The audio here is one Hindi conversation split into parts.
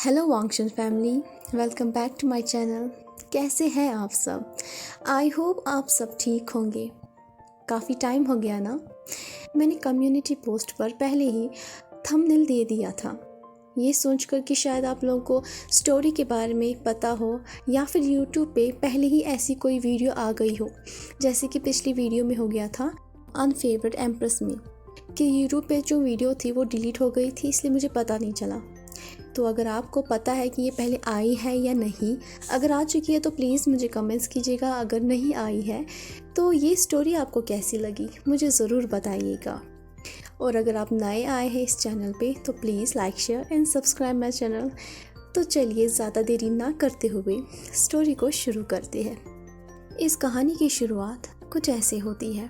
हेलो वांगशन family, welcome back to my channel. कैसे हैं आप सब? आई होप आप सब ठीक होंगे। काफ़ी टाइम हो गया ना। मैंने कम्युनिटी पोस्ट पर पहले ही थंबनेल दे दिया था, ये सोचकर कि शायद आप लोगों को स्टोरी के बारे में पता हो या फिर यूट्यूब पे पहले ही ऐसी कोई वीडियो आ गई हो, जैसे कि पिछली वीडियो में हो गया था अनफेवरेट एम्प्रेस में, कि यूट्यूब पे जो वीडियो थी वो डिलीट हो गई थी, इसलिए मुझे पता नहीं चला। तो अगर आपको पता है कि ये पहले आई है या नहीं, अगर आ चुकी है तो प्लीज़ मुझे कमेंट्स कीजिएगा। अगर नहीं आई है तो ये स्टोरी आपको कैसी लगी मुझे ज़रूर बताइएगा। और अगर आप नए आए हैं इस चैनल पे तो please like share and subscribe my channel. तो चलिए ज़्यादा देरी ना करते हुए स्टोरी को शुरू करते हैं। इस कहानी की शुरुआत कुछ ऐसे होती है।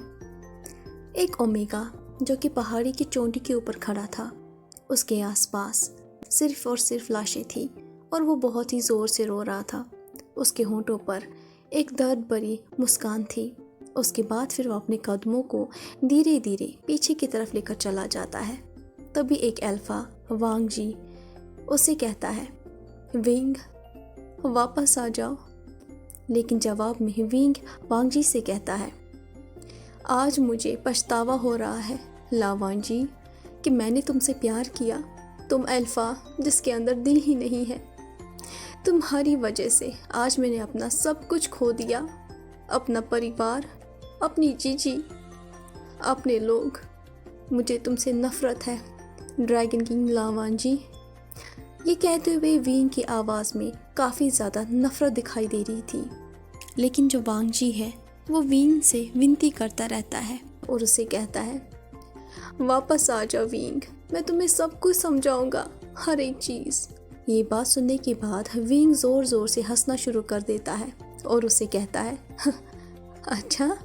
एक ओमेगा जो कि पहाड़ी की चोटी के ऊपर खड़ा था, उसके आसपास सिर्फ और सिर्फ लाशें थी और वो बहुत ही ज़ोर से रो रहा था। उसके होंठों पर एक दर्द भरी मुस्कान थी। उसके बाद फिर वो अपने कदमों को धीरे धीरे पीछे की तरफ लेकर चला जाता है। तभी एक अल्फा वांग जी उसे कहता है, विंग वापस आ जाओ। लेकिन जवाब में विंग वांग जी से कहता है, आज मुझे पछतावा हो रहा है लावांग जी कि मैंने तुमसे प्यार किया। तुम अल्फा जिसके अंदर दिल ही नहीं है। तुम्हारी वजह से आज मैंने अपना सब कुछ खो दिया, अपना परिवार, अपनी जीजी, अपने लोग। मुझे तुमसे नफरत है ड्रैगन किंग लावांग जी। ये कहते हुए विंग की आवाज़ में काफ़ी ज़्यादा नफरत दिखाई दे रही थी। लेकिन जो वांग जी है वो विंग से विनती करता रहता है और उसे कहता है, वापस आ जाओ विंग, मैं तुम्हें सब कुछ समझाऊंगा, हर एक चीज़। ये बात सुनने के बाद विंग ज़ोर ज़ोर से हंसना शुरू कर देता है और उसे कहता है, अच्छा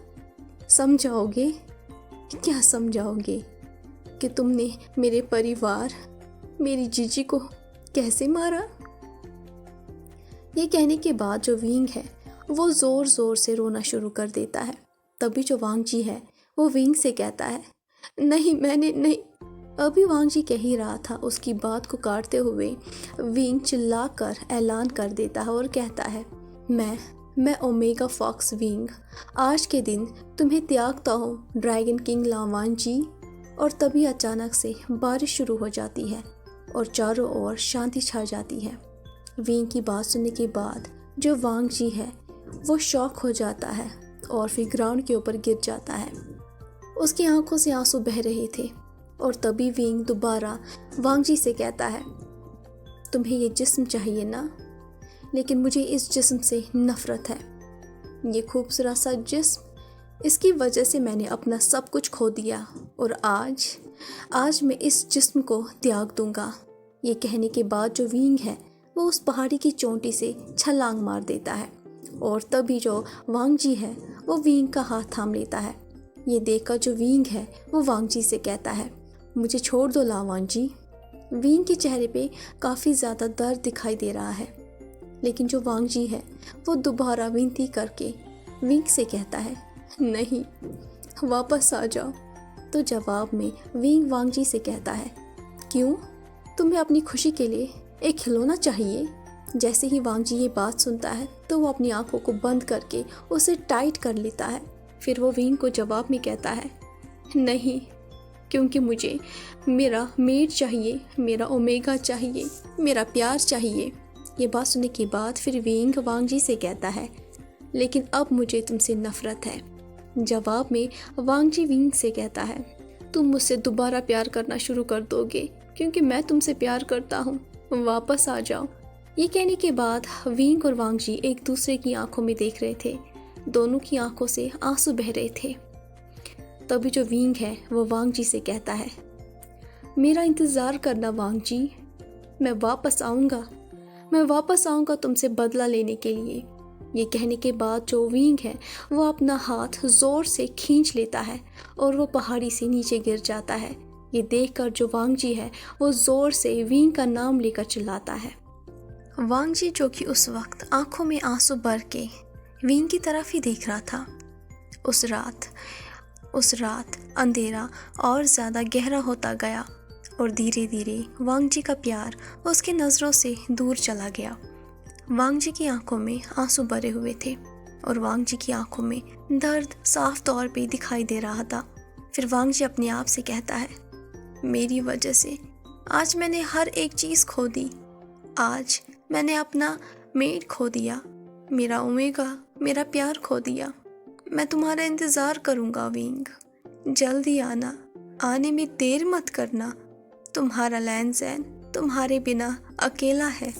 समझाओगे? क्या समझाओगे? कि तुमने मेरे परिवार, मेरी जीजी को कैसे मारा? ये कहने के बाद जो विंग है वो ज़ोर ज़ोर से रोना शुरू कर देता है। तभी जो वांग जी है वो विंग से कहता है, नहीं मैंने नहीं। अभी वांग जी कह ही रहा था, उसकी बात को काटते हुए विंग चिल्लाकर ऐलान कर देता है और कहता है, मैं ओमेगा फॉक्स विंग आज के दिन तुम्हें त्यागता हूँ ड्रैगन किंग लावांग जी। और तभी अचानक से बारिश शुरू हो जाती है और चारों ओर शांति छा जाती है। विंग की बात सुनने के बाद जो वांग जी है वो शॉक हो जाता है और फिर ग्राउंड के ऊपर गिर जाता है। उसकी आंखों से आंसू बह रहे थे और तभी विंग दोबारा वांग जी से कहता है, तुम्हें ये जिस्म चाहिए ना, लेकिन मुझे इस जिस्म से नफरत है। ये खूबसूरत सा जिस्म, इसकी वजह से मैंने अपना सब कुछ खो दिया और आज मैं इस जिस्म को त्याग दूंगा। ये कहने के बाद जो विंग है वो उस पहाड़ी की चोटी से छलांग मार देता है और तभी जो वांग जी है वो विंग का हाथ थाम लेता है। ये देखकर जो विंग है वो वांग जी से कहता है, मुझे छोड़ दो लावांग जी। विंग के चेहरे पे काफ़ी ज़्यादा दर्द दिखाई दे रहा है, लेकिन जो वांग जी है वो दोबारा विनती करके विंग से कहता है, नहीं वापस आ जाओ। तो जवाब में विंग वांग जी से कहता है, क्यों, तुम्हें अपनी खुशी के लिए एक खिलौना चाहिए? जैसे ही वांग जी ये बात सुनता है तो वो अपनी आंखों को बंद करके उसे टाइट कर लेता है। फिर वो विंग को जवाब में कहता है, नहीं, क्योंकि मुझे मेरा मेट चाहिए, मेरा ओमेगा चाहिए, मेरा प्यार चाहिए। ये बात सुनने के बाद फिर विंग वांग जी से कहता है, लेकिन अब मुझे तुमसे नफरत है। जवाब में वांग जी विंग से कहता है, तुम मुझसे दोबारा प्यार करना शुरू कर दोगे क्योंकि मैं तुमसे प्यार करता हूँ, वापस आ जाओ। ये कहने के बाद विंग और वांग जी एक दूसरे की आंखों में देख रहे थे। दोनों की आंखों से आंसू बह रहे थे। तभी जो विंग है वो वांग जी से कहता है, मेरा इंतज़ार करना वांग जी, मैं वापस आऊँगा तुमसे बदला लेने के लिए। ये कहने के बाद जो विंग है वो अपना हाथ ज़ोर से खींच लेता है और वो पहाड़ी से नीचे गिर जाता है। ये देखकर जो वांग जी है वो ज़ोर से विंग का नाम लेकर चिल्लाता है। वांग जी जो कि उस वक्त आंखों में आंसू भर के विंग की तरफ ही देख रहा था। उस रात अंधेरा और ज़्यादा गहरा होता गया और धीरे धीरे वांग जी का प्यार उसकी नज़रों से दूर चला गया। वांग जी की आंखों में आंसू भरे हुए थे और वांग जी की आंखों में दर्द साफ तौर पे दिखाई दे रहा था। फिर वांग जी अपने आप से कहता है, मेरी वजह से आज मैंने हर एक चीज़ खो दी। आज मैंने अपना मेड खो दिया, मेरा ओमेगा, मेरा प्यार खो दिया। मैं तुम्हारा इंतज़ार करूँगा विंग, जल्दी आना, आने में देर मत करना। तुम्हारा लैंज़ैन तुम्हारे बिना अकेला है।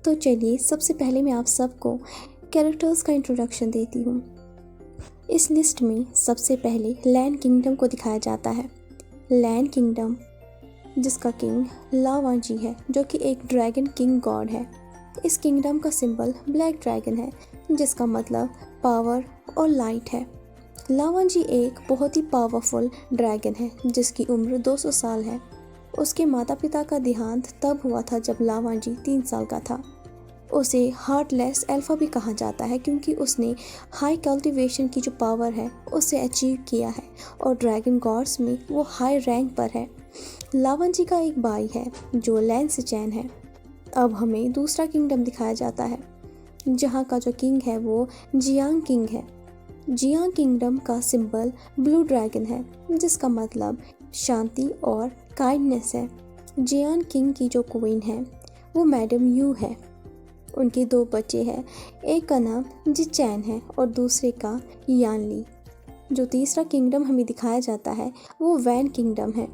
तो चलिए सबसे पहले मैं आप सबको कैरेक्टर्स का इंट्रोडक्शन देती हूँ। इस लिस्ट में सबसे पहले लैन किंगडम को दिखाया जाता है। लैन किंगडम जिसका किंग ला वांग जी है, जो कि एक ड्रैगन किंग गॉड है। इस किंगडम का सिंबल ब्लैक ड्रैगन है, जिसका मतलब पावर और लाइट है। ला वांग जी एक बहुत ही पावरफुल ड्रैगन है जिसकी उम्र 200 साल है। उसके माता पिता का देहांत तब हुआ था जब ला वांग जी 3 साल का था। उसे हार्टलेस अल्फा भी कहा जाता है क्योंकि उसने हाई कल्टीवेशन की जो पावर है उसे अचीव किया है और ड्रैगन गॉड्स में वो हाई रैंक पर है। ला वांग जी का एक भाई है जो लैन सिचैन है। अब हमें दूसरा किंगडम दिखाया जाता है जहाँ का जो किंग है वो जियांग किंग है। जियांग किंगडम का सिंबल ब्लू ड्रैगन है, जिसका मतलब शांति और काइंडनेस है। जियांग किंग की जो क्वीन है वो मैडम यू है। उनके 2 बच्चे हैं, एक का नाम जिचैन है और दूसरे का यानली। जो तीसरा किंगडम हमें दिखाया जाता है वो वैन किंगडम है।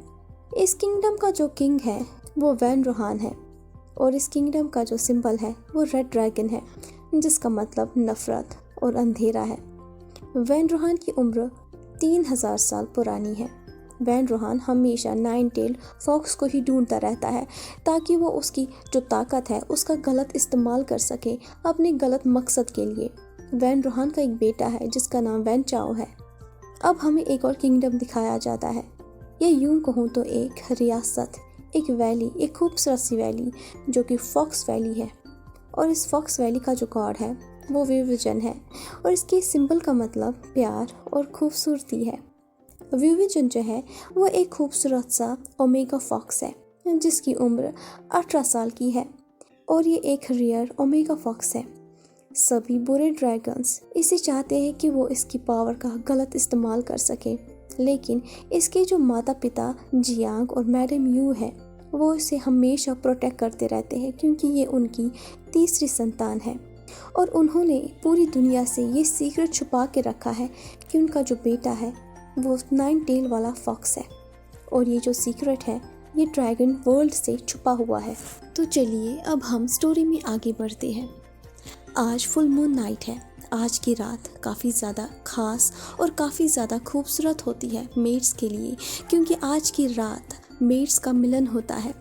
इस किंगडम का जो किंग है वो वैन रोहान है और इस किंगडम का जो सिंबल है वो रेड ड्रैगन है, जिसका मतलब नफरत और अंधेरा है। वैन रोहान की उम्र 3000 साल पुरानी है। वैन रोहान हमेशा 9 टेल फॉक्स को ही ढूंढता रहता है ताकि वो उसकी जो ताकत है उसका गलत इस्तेमाल कर सके अपने गलत मकसद के लिए। वैन रोहान का एक बेटा है जिसका नाम वैन चाओ है। अब हमें एक और किंगडम दिखाया जाता है। ये यूं कहूँ तो एक रियासत, एक वैली, एक खूबसूरत सी वैली जो कि फॉक्स वैली है। और इस फॉक्स वैली का जो गॉड है वो विविजन है और इसके सिंबल का मतलब प्यार और खूबसूरती है। विविजन जो है वो एक खूबसूरत सा ओमेगा फॉक्स है जिसकी उम्र 18 साल की है और ये एक रियर ओमेगा फॉक्स है। सभी बुरे ड्रैगन्स इसे चाहते हैं कि वो इसकी पावर का गलत इस्तेमाल कर सके, लेकिन इसके जो माता पिता जियांग और मैडम यू है वो इसे हमेशा प्रोटेक्ट करते रहते हैं क्योंकि ये उनकी तीसरी संतान है और उन्होंने पूरी दुनिया से ये सीक्रेट छुपा के रखा है कि उनका जो बेटा है वो 9 टेल वाला फॉक्स है और ये जो सीक्रेट है ये ड्रैगन वर्ल्ड से छुपा हुआ है। तो चलिए अब हम स्टोरी में आगे बढ़ते हैं। आज फुल मून नाइट है। आज की रात काफ़ी ज़्यादा खास और काफ़ी ज़्यादा खूबसूरत होती है मेड्स के लिए, क्योंकि आज की रात मेड्स का मिलन होता है।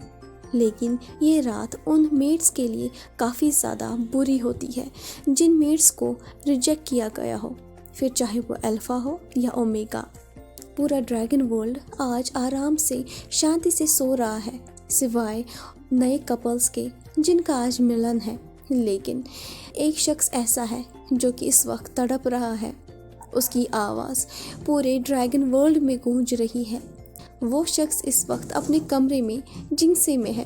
लेकिन ये रात उन मेड्स के लिए काफ़ी ज़्यादा बुरी होती है जिन मेड्स को रिजेक्ट किया गया हो, फिर चाहे वो अल्फ़ा हो या ओमेगा। पूरा ड्रैगन वर्ल्ड आज आराम से शांति से सो रहा है सिवाय नए कपल्स के जिनका आज मिलन है। लेकिन एक शख्स ऐसा है जो कि इस वक्त तड़प रहा है। उसकी आवाज़ पूरे ड्रैगन वर्ल्ड में गूंज रही है। वो शख्स इस वक्त अपने कमरे में जिंसे में है।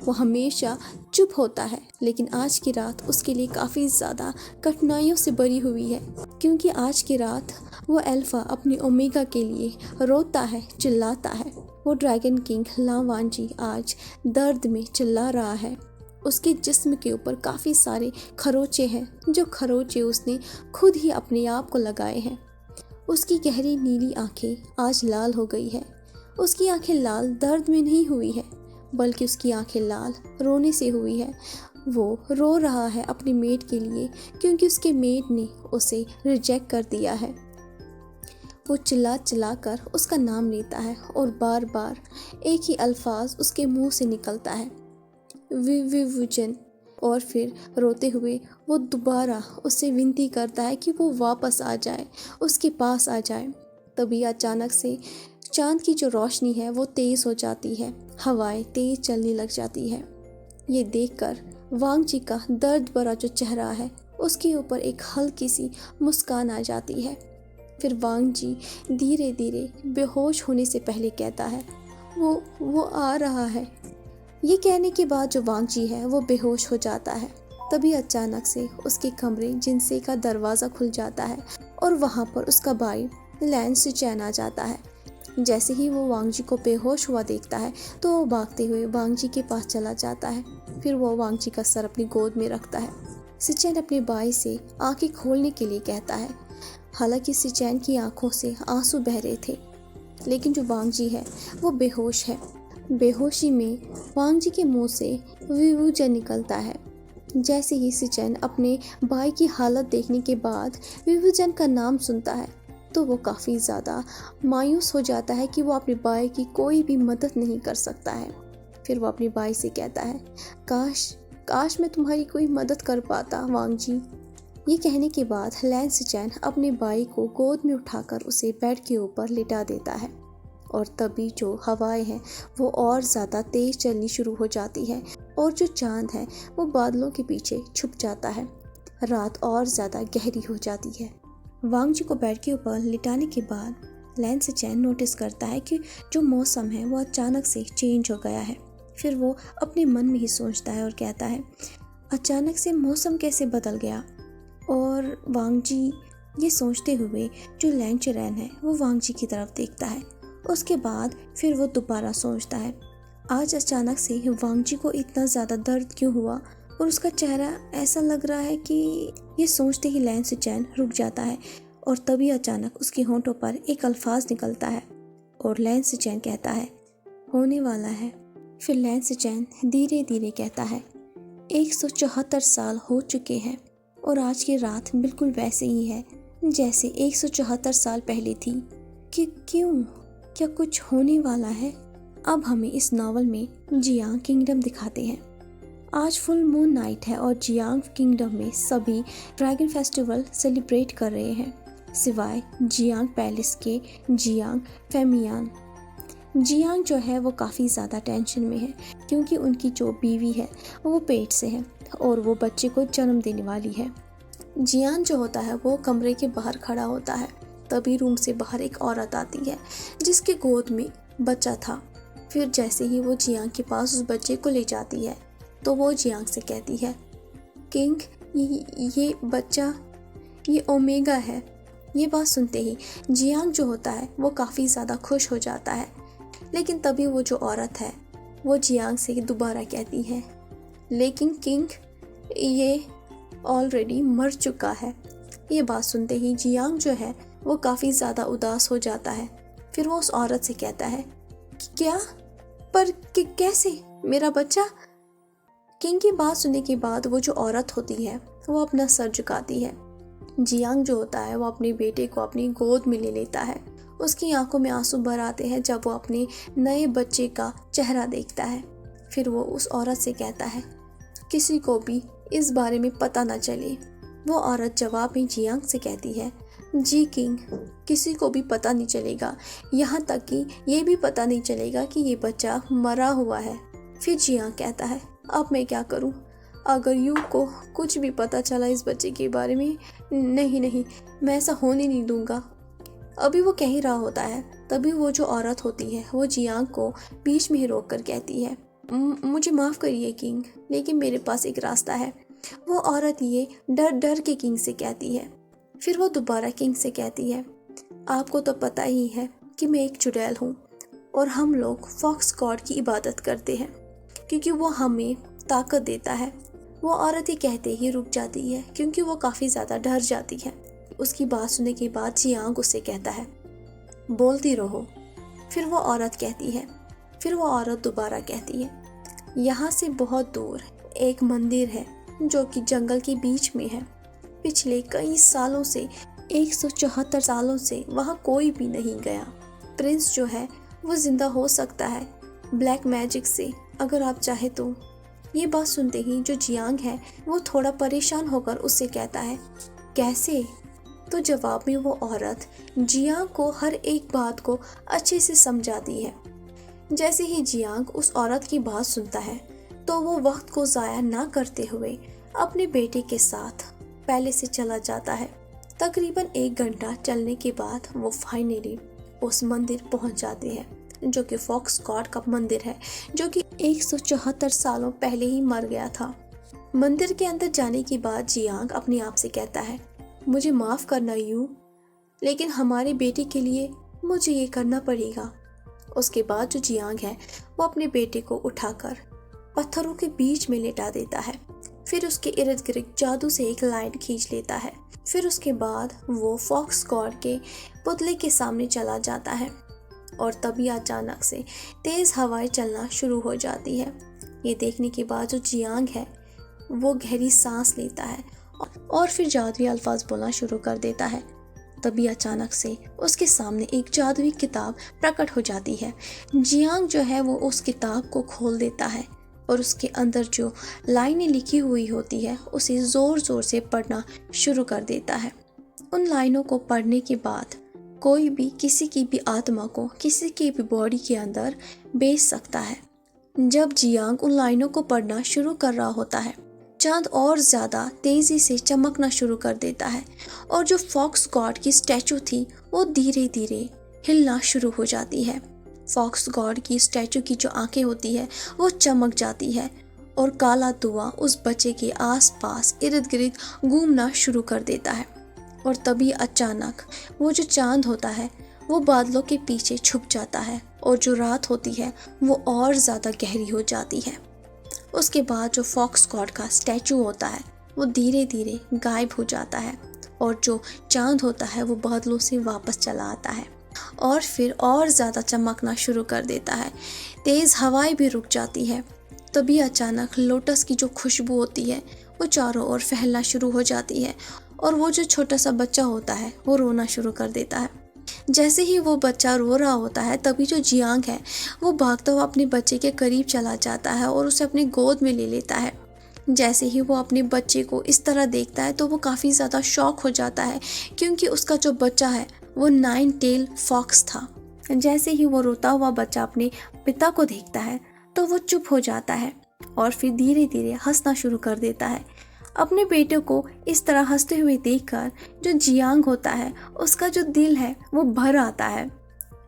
वो हमेशा चुप होता है, लेकिन आज की रात उसके लिए काफ़ी ज़्यादा कठिनाइयों से भरी हुई है क्योंकि आज की रात वो अल्फ़ा अपनी ओमेगा के लिए रोता है, चिल्लाता है। वो ड्रैगन किंग ला वांग जी आज दर्द में चिल्ला रहा है। उसके जिस्म के ऊपर काफ़ी सारे खरोचे हैं, जो खरोचे उसने खुद ही अपने आप को लगाए हैं। उसकी गहरी नीली आंखें आज लाल हो गई है। उसकी आंखें लाल दर्द में नहीं हुई है, बल्कि उसकी आंखें लाल रोने से हुई है। वो रो रहा है अपनी मेड के लिए क्योंकि उसके मेड ने उसे रिजेक्ट कर दिया है। वो चिल्ला चिल्ला कर उसका नाम लेता है और बार बार एक ही अल्फाज उसके मुंह से निकलता है, विविजन। और फिर रोते हुए वो दोबारा उससे विनती करता है कि वो वापस आ जाए, उसके पास आ जाए। तभी अचानक से चांद की जो रोशनी है वो तेज़ हो जाती है, हवाएं तेज़ चलने लग जाती है। ये देखकर वांग जी का दर्द भरा जो चेहरा है उसके ऊपर एक हल्की सी मुस्कान आ जाती है। फिर वांग जी धीरे धीरे बेहोश होने से पहले कहता है, वो आ रहा है। ये कहने के बाद जो वांग जी है वो बेहोश हो जाता है। तभी अचानक से उसके कमरे जिनसे का दरवाज़ा खुल जाता है और वहाँ पर उसका भाई लैन सिचैन आ जाता है। जैसे ही वो वांग जी को बेहोश हुआ देखता है तो वो भागते हुए वांग जी के पास चला जाता है। फिर वो वांग जी का सर अपनी गोद में रखता है। सिचैन अपने भाई से आंखें खोलने के लिए कहता है। हालांकि सिचैन की आंखों से आंसू बह रहे थे, लेकिन जो वांग जी है वो बेहोश है। बेहोशी में वांग जी के मुंह से विवुजन निकलता है। जैसे ही सिचैन अपने भाई की हालत देखने के बाद विवुजन का नाम सुनता है तो वो काफ़ी ज़्यादा मायूस हो जाता है कि वो अपने भाई की कोई भी मदद नहीं कर सकता है। फिर वो अपने भाई से कहता है, काश मैं तुम्हारी कोई मदद कर पाता वांग जी। ये कहने के बाद लैन सिचैन अपने भाई को गोद में उठाकर उसे बेड के ऊपर लिटा देता है और तभी जो हवाएं हैं वो और ज़्यादा तेज़ चलनी शुरू हो जाती है और जो चांद है वो बादलों के पीछे छुप जाता है। रात और ज़्यादा गहरी हो जाती है। वांग जी को बेड के ऊपर लिटाने के बाद लैन सिचैन नोटिस करता है कि जो मौसम है वो अचानक से चेंज हो गया है। फिर वो अपने मन में ही सोचता है और कहता है, अचानक से मौसम कैसे बदल गया। और वांग जी ये सोचते हुए जो लैन चिरैन है वो वांग जी की तरफ देखता है। उसके बाद फिर वो दोबारा सोचता है, आज अचानक से वांग जी को इतना ज़्यादा दर्द क्यों हुआ और उसका चेहरा ऐसा लग रहा है कि ये सोचते ही लैन सिचैन रुक जाता है और तभी अचानक उसके होंठों पर एक अल्फाज निकलता है और लैन सिचैन कहता है, होने वाला है। फिर लैन सिचैन धीरे धीरे कहता है, 174 साल हो चुके हैं और आज की रात बिल्कुल वैसे ही है जैसे 174 साल पहले थी। कि क्यों, क्या कुछ होने वाला है। अब हमें इस नावल में जियांग किंगडम दिखाते हैं। आज फुल मून नाइट है और जियांग किंगडम में सभी ड्रैगन फेस्टिवल सेलिब्रेट कर रहे हैं, सिवाय जियांग पैलेस के जियांग फेमियान। जियांग जो है वो काफ़ी ज़्यादा टेंशन में है क्योंकि उनकी जो बीवी है वो पेट से है और वो बच्चे को जन्म देने वाली है। जियान जो होता है वो कमरे के बाहर खड़ा होता है। तभी रूम से बाहर एक औरत आती है जिसके गोद में बच्चा था। फिर जैसे ही वो जियांग के पास उस बच्चे को ले जाती है तो वो जियांग से कहती है, किंग ये बच्चा ये ओमेगा है। ये बात सुनते ही जियांग जो होता है वो काफ़ी ज़्यादा खुश हो जाता है। लेकिन तभी वो जो औरत है वो जियांग से दोबारा कहती है, लेकिन किंग ये ऑलरेडी मर चुका है। ये बात सुनते ही जियांग जो है वो काफ़ी ज़्यादा उदास हो जाता है। फिर वो उस औरत से कहता है, क्या पर कैसे मेरा बच्चा। किंग की बात सुनने के बाद वो जो औरत होती है वो अपना सर झुकाती है। जियांग जो होता है वो अपने बेटे को अपनी गोद में ले लेता है। उसकी आंखों में आंसू भर आते हैं जब वो अपने नए बच्चे का चेहरा देखता है। फिर वो उस औरत से कहता है, किसी को भी इस बारे में पता न चले। वो औरत जवाब में जियांग से कहती है, जी किंग, किसी को भी पता नहीं चलेगा, यहाँ तक कि ये भी पता नहीं चलेगा कि ये बच्चा मरा हुआ है। फिर जियांग कहता है, अब मैं क्या करूँ, अगर यू को कुछ भी पता चला इस बच्चे के बारे में, नहीं, मैं ऐसा होने नहीं दूंगा। अभी वो कह ही रहा होता है तभी वो जो औरत होती है वो जियांग को बीच में ही रोक कर कहती है, मुझे माफ़ करिए किंग, लेकिन मेरे पास एक रास्ता है। वो औरत ये डर डर के किंग से कहती है। फिर वो दोबारा किंग से कहती है, आपको तो पता ही है कि मैं एक चुड़ैल हूँ और हम लोग फॉक्स गॉड की इबादत करते हैं क्योंकि वो हमें ताकत देता है। वो औरत ही कहते ही रुक जाती है क्योंकि वो काफ़ी ज़्यादा डर जाती है। उसकी बात सुनने के बाद जियांग उससे कहता है, बोलती रहो। फिर वो औरत दोबारा कहती है, यहाँ से बहुत दूर एक मंदिर है जो कि जंगल के बीच में है। पिछले कई सालों से 174 सालों से वहाँ कोई भी नहीं गया। प्रिंस जो है वो जिंदा हो सकता है ब्लैक मैजिक से, अगर आप चाहे तो। ये बात सुनते ही जो जियांग है वो थोड़ा परेशान होकर उससे कहता है, कैसे। तो जवाब में वो औरत जियांग को हर एक बात को अच्छे से समझाती है। जैसे ही जियांग उस औरत की बात सुनता है तो वो वक्त को ज़ाया ना करते हुए अपने बेटे के साथ पहले से चला जाता है। तकरीबन 1 घंटा चलने के बाद वो फाइनली उस मंदिर पहुंच जाते हैं जो कि फॉक्स गॉड का मंदिर है, जो कि 174 सालों पहले ही मर गया था। मंदिर के अंदर जाने के बाद जियांग अपने आप से कहता है, मुझे माफ़ करना यू, लेकिन हमारे बेटे के लिए मुझे ये करना पड़ेगा। उसके बाद जो जियांग है वो अपने बेटे को उठाकर पत्थरों के बीच में लेटा देता है। फिर उसके इर्द गिर्द जादू से एक लाइन खींच लेता है। फिर उसके बाद वो फॉक्स गॉड के पुतले के सामने चला जाता है और तभी अचानक से तेज़ हवाएं चलना शुरू हो जाती है। ये देखने के बाद जो जियांग है वो गहरी सांस लेता है और फिर जादुई अल्फाज बोलना शुरू कर देता है। तभी अचानक से उसके सामने एक जादुई किताब प्रकट हो जाती है। जियांग जो है वो उस किताब को खोल देता है और उसके अंदर जो लाइनें लिखी हुई होती है उसे ज़ोर ज़ोर से पढ़ना शुरू कर देता है। उन लाइनों को पढ़ने के बाद कोई भी किसी की भी आत्मा को किसी की भी बॉडी के अंदर भेज सकता है। जब जियांग उन लाइनों को पढ़ना शुरू कर रहा होता है, चांद और ज़्यादा तेज़ी से चमकना शुरू कर देता है और जो फॉक्स गॉड की स्टैचू थी वो धीरे धीरे हिलना शुरू हो जाती है। फॉक्स गॉड की स्टैचू की जो आंखें होती है वो चमक जाती है और काला धुआं उस बच्चे के आसपास इर्द गिर्द घूमना शुरू कर देता है। और तभी अचानक वो जो चांद होता है वो बादलों के पीछे छुप जाता है और जो रात होती है वो और ज़्यादा गहरी हो जाती है। उसके बाद जो फॉक्स गॉड का स्टैचू होता है वो धीरे धीरे गायब हो जाता है और जो चांद होता है वो बादलों से वापस चला आता है और फिर और ज़्यादा चमकना शुरू कर देता है। तेज़ हवाएं भी रुक जाती है। तभी अचानक लोटस की जो खुशबू होती है वो चारों ओर फैलना शुरू हो जाती है और वो जो छोटा सा बच्चा होता है वो रोना शुरू कर देता है। जैसे ही वो बच्चा रो रहा होता है तभी जो जियांग है वो भागता हुआ अपने बच्चे के करीब चला जाता है और उसे अपनी गोद में ले लेता है। जैसे ही वो अपने बच्चे को इस तरह देखता है तो वो काफ़ी ज़्यादा शॉक हो जाता है, क्योंकि उसका जो बच्चा है वो 9 टेल फॉक्स था। जैसे ही वो रोता हुआ बच्चा अपने पिता को देखता है तो वो चुप हो जाता है और फिर धीरे धीरे हंसना शुरू कर देता है। अपने बेटे को इस तरह हंसते हुए देखकर जो जियांग होता है उसका जो दिल है वो भर आता है।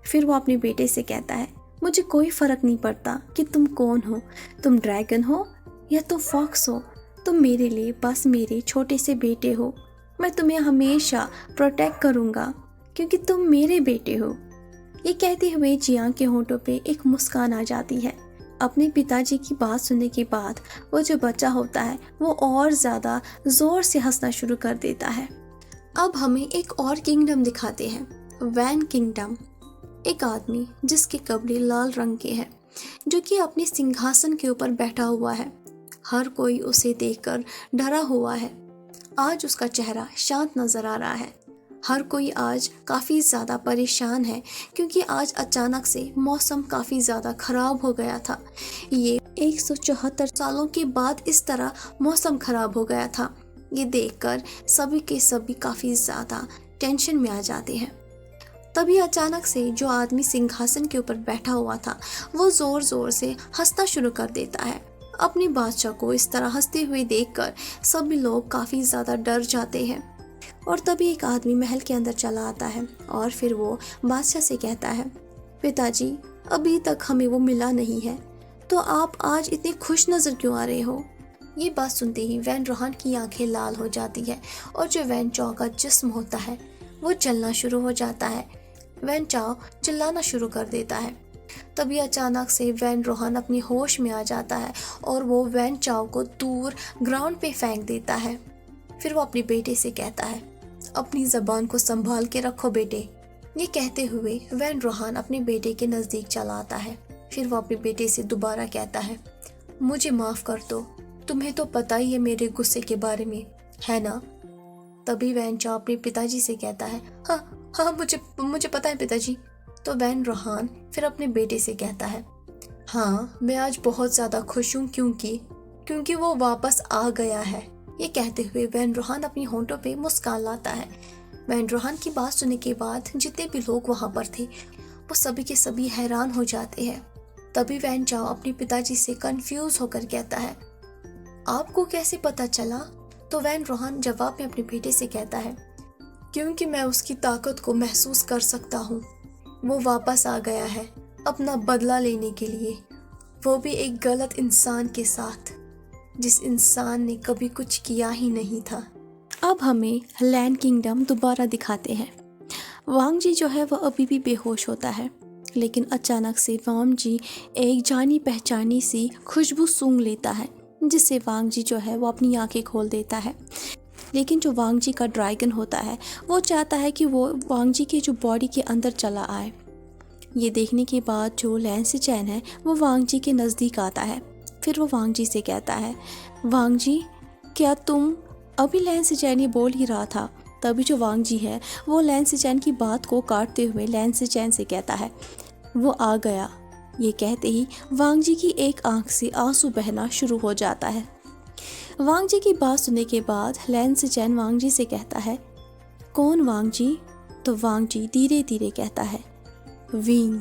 फिर वो अपने बेटे से कहता है, मुझे कोई फ़र्क नहीं पड़ता कि तुम कौन हो, तुम ड्रैगन हो या तुम फॉक्स हो, तुम मेरे लिए बस मेरे छोटे से बेटे हो। मैं तुम्हें हमेशा प्रोटेक्ट करूँगा क्योंकि तुम मेरे बेटे हो। ये कहते हुए जियांग के होंठों पे एक मुस्कान आ जाती है। अपने पिताजी की बात सुनने के बाद वो जो बच्चा होता है वो और ज़्यादा ज़ोर से हंसना शुरू कर देता है। अब हमें एक और किंगडम दिखाते हैं, वैन किंगडम। एक आदमी जिसके कपड़े लाल रंग के हैं, जो कि अपने सिंहासन के ऊपर बैठा हुआ है। हर कोई उसे देखकर डरा हुआ है। आज उसका चेहरा शांत नज़र आ रहा है। हर कोई आज काफ़ी ज़्यादा परेशान है क्योंकि आज अचानक से मौसम काफ़ी ज़्यादा ख़राब हो गया था। ये 174 सालों के बाद इस तरह मौसम ख़राब हो गया था। ये देखकर सभी के सभी काफ़ी ज़्यादा टेंशन में आ जाते हैं। तभी अचानक से जो आदमी सिंहासन के ऊपर बैठा हुआ था वो ज़ोर ज़ोर से हंसना शुरू कर देता है। अपने बादशाह को इस तरह हंसते हुए देखकर सभी लोग काफ़ी ज़्यादा डर जाते हैं। और तभी एक आदमी महल के अंदर चला आता है और फिर वो बादशाह से कहता है, पिताजी अभी तक हमें वो मिला नहीं है, तो आप आज इतने खुश नज़र क्यों आ रहे हो। ये बात सुनते ही वैन रोहान की आंखें लाल हो जाती है और जो वैन चाओ का जिस्म होता है वो चलना शुरू हो जाता है। वैन चाओ चिल्लाना शुरू कर देता है। तभी अचानक से वैन रोहान अपनी होश में आ जाता है और वो वैन चाओ को दूर ग्राउंड पे फेंक देता है। फिर वो अपने बेटे से कहता है, अपनी ज़बान को संभाल के रखो बेटे। ये कहते हुए वैन रोहान अपने बेटे के नज़दीक चला आता है। फिर वो अपने बेटे से दोबारा कहता है, मुझे माफ़ कर दो, तुम्हें तो पता ही है मेरे गुस्से के बारे में, है ना। तभी वैन चाओ अपने पिताजी से कहता है, हाँ मुझे पता है पिताजी। तो वैन रोहान फिर अपने बेटे से कहता है, हाँ मैं आज बहुत ज़्यादा खुश हूँ क्योंकि वो वापस आ गया है। ये कहते हुए वैन रोहान अपनी होंठों पे मुस्कान लाता है। वैन रोहान की बात सुनने के बाद जितने भी लोग वहाँ पर थे वो सभी के सभी हैरान हो जाते हैं। तभी वैन चाओ अपने पिताजी से कंफ्यूज होकर कहता है, आपको कैसे पता चला। तो वैन रोहान जवाब में अपने बेटे से कहता है, क्योंकि मैं उसकी ताकत को महसूस कर सकता हूँ, वो वापस आ गया है अपना बदला लेने के लिए, वो भी एक गलत इंसान के साथ, जिस इंसान ने कभी कुछ किया ही नहीं था। अब हमें लैंड किंगडम दोबारा दिखाते हैं। वांग जी जो है वह अभी भी बेहोश होता है, लेकिन अचानक से वांग जी एक जानी पहचानी सी खुशबू सूंघ लेता है, जिससे वांग जी जो है वो अपनी आंखें खोल देता है। लेकिन जो वांग जी का ड्रैगन होता है वो चाहता है कि वो वांग जी के जो बॉडी के अंदर चला आए। ये देखने के बाद जो लैन सिचैन है वो वांग जी के नज़दीक आता है। फिर वो वांग जी से कहता है, वांग जी क्या तुम, अभी लैन सिचैन ये बोल ही रहा था, तभी जो वांग जी है वो लैन सिचैन की बात को काटते हुए लैन सिचैन से कहता है, वो आ गया। ये कहते ही वांग जी की एक आंख से आंसू बहना शुरू हो जाता है। वांग जी की बात सुनने के बाद लैन सिचैन वांग जी से कहता है, कौन वांग जी? तो वांग जी धीरे धीरे कहता है, विंग।